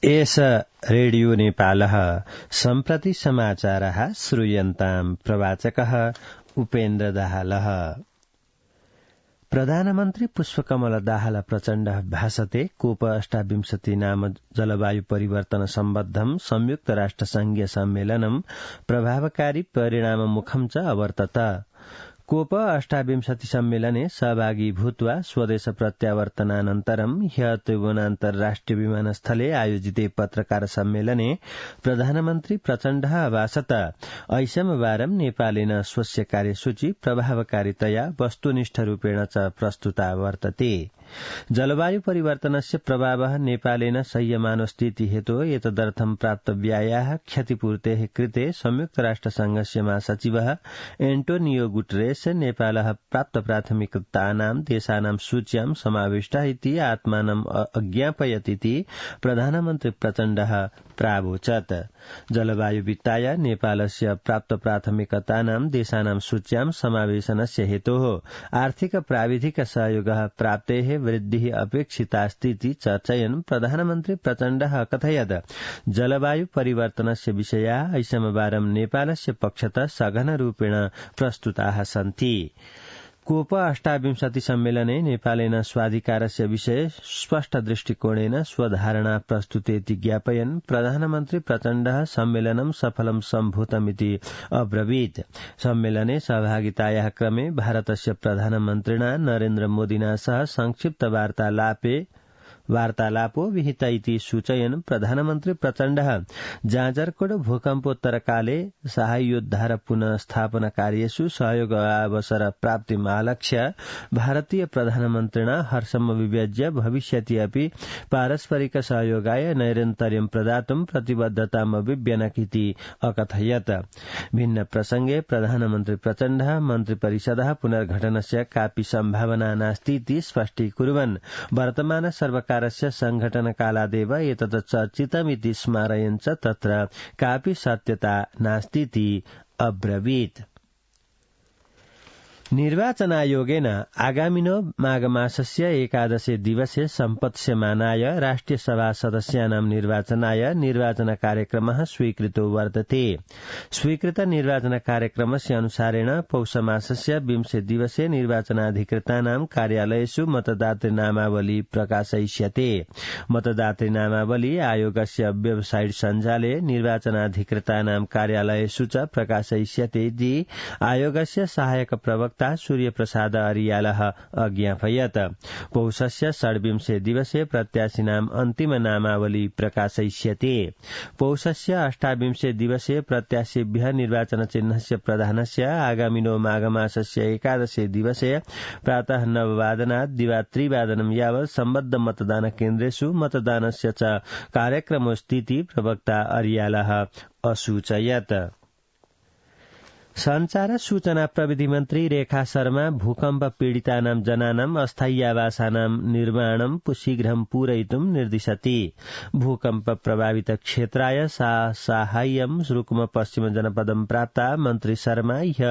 एष रेडियो नेपालः सम्प्रति समाचारः श्रूयन्ताम् प्रवाचकः उपेन्द्र दाहालः। प्रधानमन्त्री पुष्पकमल दाहाल प्रचण्डः भाषते कोप 28 नाम जलवायु परिवर्तन सम्बद्धं संयुक्त राष्ट्र संघीय सम्मेलनं प्रभावकारी परिणाममुखं च अवर्तत। कोप 28 सम्मेलने सहभागी भूत्वा स्वदेश प्रत्यावर्तनानन्तरं ह्य त्रिभुवनान्तर्राष्ट्रिय विमानस्थले आयोजिते पत्रकार सम्मेलने प्रधानमन्त्री प्रचण्डः अभाषत ऐषमवारं नेपालेन स्वस्य कार्यसूची प्रभावकारितया वस्तुनिष्ठरूपेण च प्रस्तुता वर्तते। जलवायु परिवर्तनस्य प्रभावः नेपालेन सह्यमानो स्थिति हेतु एतदर्थं प्राप्तव्यायाः क्षतिपूर्तेः कृते संयुक्त राष्ट्रसंघस्य महासचिवः एन्टोनियो गुटेरेस नेपालः प्राप्तप्राथमिकतानां देशानां सूच्यां समाविष्टः इति आत्मानं अज्ञापयतीति प्रधानमन्त्री प्रचण्डः प्रावोचत्। जलवायुवित्ताय नेपालस्य प्राप्तप्राथमिकतानां देशानां सूच्यां समावेशनस्य हेतोः आर्थिक प्राविधिक सहयोगः प्राप्तेः वृद्धिः अपेक्षितास्तीति चर्चयन् प्रधानमन्त्री प्रचण्डः अकथयत् जलवायु परिवर्तनस्य विषयाः ऐषमवारं नेपालस्य पक्षतः सघनरूपेण प्रस्तुताः सन्ति। कोप 28 सम्मेलने नेपालेन स्वाधिकारस्य विषये स्पष्ट दृष्टिकोणेन स्वधारणा प्रस्तुतेति ज्ञापयन् प्रधानमन्त्री प्रचण्डः सम्मेलनं सफलं सम्भूतमिति अब्रवीत्। सम्मेलने सहभागितायाः क्रमे भारतस्य प्रधानमन्त्रिणा नरेन्द्र मोदिना सह संक्षिप्त वार्तालापो विहित इति सूचयन् प्रधानमन्त्री प्रचण्डः जाजरकोट भूकम्पोत्तरकाले साहाय्योद्धार पुनः स्थापना कार्येषु सहयोग अवसर प्राप्तिमालक्ष्य भारतीय प्रधानमन्त्रिणा हर्षम् विव्यज्य भविष्यति अपि पारस्परिक सहयोगाय नैरन्तर्यं प्रदातुं प्रतिबद्धताम् अभिव्यनक्ति अकथयत्। भिन्न प्रसंगे प्रधानमन्त्री प्रचण्डः मन्त्रिपरिषदः पुनर्गठनस्य कापि सम्भावना नास्तीति स्पष्टीकुर्वन् वर्तमान सर्वकारस्य संघटनकालादेव एतत् चर्चितमिति स्मारयन् च तत्र कापि सत्यता नास्तीति अब्रवीत्। निर्वाचनायोगेन आगामिनो माघमासस्य 11 दिवसे सम्पत्स्यमानाय राष्ट्रिय सभा सदस्यानां निर्वाचनाय निर्वाचन कार्यक्रमः स्वीकृतो वर्तते। स्वीकृत निर्वाचन कार्यक्रमस्य अनुसारेण पौषमासस्य 20 दिवसे निर्वाचनाधिकृतानां कार्यालयेषु मतदातृ नामावली प्रकाशयिष्यते। मतदातृ नामावली आयोगस्य वेबसाइट सञ्जाले निर्वाचनाधिकृतानां कार्यालयेषु च प्रकाशयिष्यते इति आयोगस्य सहायक प्रवक्ता सूर्यप्रसाद अरियालः अज्ञापयत्। पौषस्य 26 दिवसे प्रत्याशिनाम् अन्तिम नामावली प्रकाशयिष्यते। पौषस्य 28 दिवसे प्रत्याशिभ्यः निर्वाचन चिह्नस्य प्रदानस्य आगामिनो माघमासस्य 11 दिवसे प्रातः 9 वादनात् दिवा 3 वादनं यावत् सम्बद्ध मतदान केन्द्रेषु मतदानस्य च कार्यक्रमोस्तीति प्रवक्ता अरियालः असूचयत्। संचार सूचना प्रविधि मन्त्री रेखा शर्मा भूकम्प पीडितानां जनानां अस्थायी आवासानां निर्माणं शीघ्रं पूरयितुं निर्दिशति। भूकम्प प्रभावित क्षेत्राय साहाय्यं रुकुम पश्चिम जनपदं प्राप्ता मन्त्री शर्मा ह्य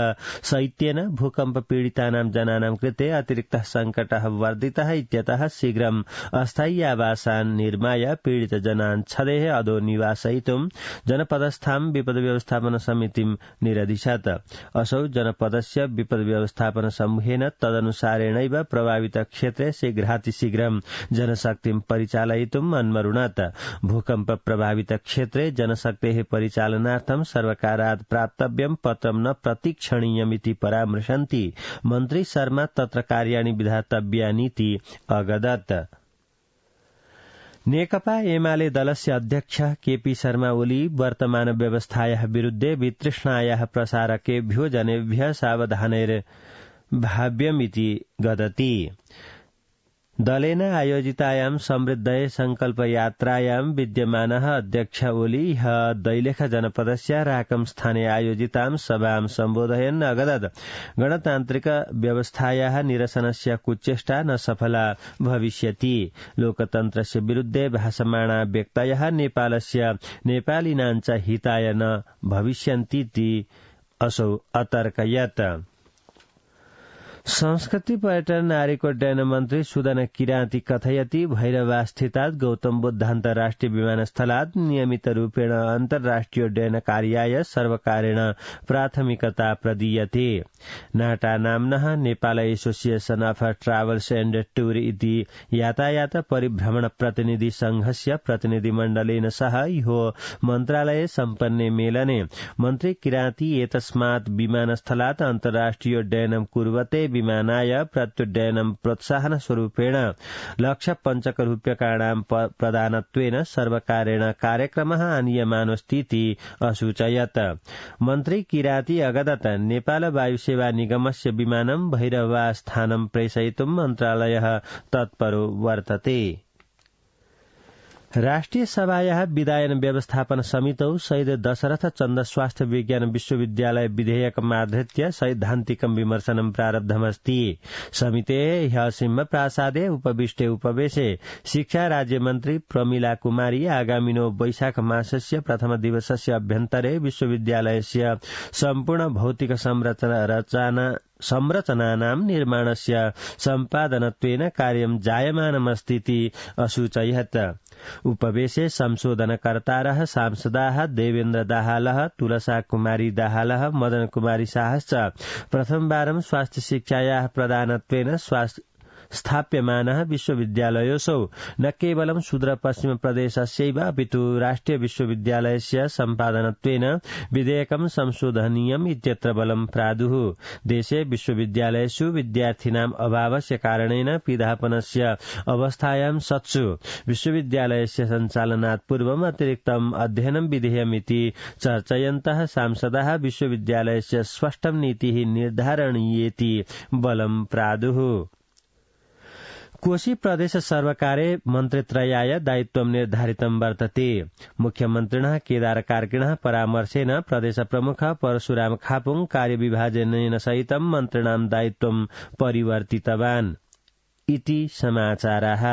शैत्येन भूकम्प पीडितानां जनानां कृते अतिरिक्तः संकटः वर्धितः इत्यतः शीघ्रं अस्थायी आवासान् निर्माय पीडित जनान् छदेः अधो निवासयितुं जनपदस्थां विपद व्यवस्थापन समितिं निरदिशत्। असौ जनपदस्य विपद व्यवस्थापन समूहेन तदनुसारेणैव प्रभावित क्षेत्रे शीघ्रातिशीघ्रं जनशक्तिं परिचालयितुम् अन्वरुणत्। भूकम्प प्रभावित क्षेत्रे जनशक्तेः परिचालनार्थं सर्वकारात् प्राप्तव्यं पत्रं न प्रतीक्षणीयमिति परामर्शन्ति मन्त्री शर्मा तत्र कार्याणि विधातव्यानीति अगदत्। नेकपा एमाले दलस्य अध्यक्ष केपी शर्मा ओली वर्तमान व्यवस्थायाः विरुद्धे वितृष्णायाः प्रसारकेभ्यो जनेभ्यः सावधानैर्भाव्यमिति गदति। दलेन आयोजितायां समृद्धये संकल्प यात्रायां विद्यमानः अध्यक्ष ओली दैलेख जनपदस्य राकम स्थाने आयोजितां सभां सम्बोधयन् अगदत् गणतान्त्रिक व्यवस्थायाः निरसनस्य कुचेष्टा न सफला भविष्यति। लोकतन्त्रस्य विरुद्धे भाषमाणा व्यक्तयः नेपालस्य नेपालिनां च हिताय न भविष्यन्तीति असौ अतर्कयत्। संस्कृति पर्यटन नागरिकोड्डयन मन्त्री सुदन किराती कथयति भैरवास्थितात् गौतम बुद्ध अन्तर्राष्ट्रिय विमानस्थलात् नियमितरूपेण अन्तर्राष्ट्रियोड्डयन कार्याय सर्वकारेण प्राथमिकता प्रदीयते। नाटा नाम्नः Nepal association of travels and tour इति यातायात परिभ्रमण प्रतिनिधि संघस्य प्रतिनिधिमण्डलेन सह इहो मन्त्रालये सम्पन्ने मेलने मन्त्री किराती एतस्मात् विमानस्थलात् अन्तर्राष्ट्रियोड्डयनं कुर्वते विमानाय प्रत्युड्डयनं प्रोत्साहन स्वरूपेण ₹1,50,000 प्रदानत्वेन सर्वकारेण कार्यक्रमः आनीयमानोऽस्तीति असूचयत्। मन्त्री किराती अगदत नेपाल वायुसेवा निगमस्य विमानं भैरवास्थानं प्रेषयितुं मन्त्रालयः तत्परो वर्तते। राष्ट्रिय सभायाः विधायन व्यवस्थापन समितौ शहीद दशरथ चन्द स्वास्थ्य विज्ञान विश्वविद्यालय विधेयकमाधृत्य सैद्धान्तिकं विमर्शनं प्रारब्धमस्ति। समितेः ह्यः सिंहप्रासादे उपविष्टे उपवेशे शिक्षा राज्यमन्त्री प्रमिला कुमारी आगामिनो वैशाख मासस्य प्रथम दिवसस्य अभ्यन्तरे विश्वविद्यालयस्य सम्पूर्ण भौतिक संरचनानां निर्माणस्य सम्पादनत्वेन कार्यं जायमानमस्तीति असूचयत्। उपवेशे संशोधनकर्तारः सांसदाः देवेन्द्र दाहालः, तुलसा कुमारी दाहालः, मदन कुमारी शाहश्च प्रथमवारं स्वास्थ्य शिक्षायाः प्रदानत्वेन स्थाप्यमानः विश्वविद्यालयोऽसौ न केवलं सुदूरपश्चिम प्रदेशस्यैव अपितु राष्ट्रिय विश्वविद्यालयस्य सम्पादनत्वेन विधेयकं संशोधनीयम् इत्यत्र बलं प्रादुः। देशे विश्वविद्यालयेषु विद्यार्थिनाम् अभावस्य कारणेन पिधापनस्य अवस्थायां सत्सु विश्वविद्यालयस्य सञ्चालनात् पूर्वम् अतिरिक्तम् अध्ययनं विधेयमिति चर्चयन्तः सांसदाः विश्वविद्यालयस्य स्पष्टं नीतिः निर्धारणीयेति बलं प्रादुः। कोशी प्रदेश सर्वकारे मन्त्रित्रयाय दायित्वं निर्धारितं वर्तते। मुख्यमन्त्रिणः केदार कार्किणः परामर्शेन प्रदेश प्रमुख परशुराम खापुङ कार्यविभाजनेन सहितं मन्त्रिणां दायित्वं परिवर्तितवान् इति समाचाराः।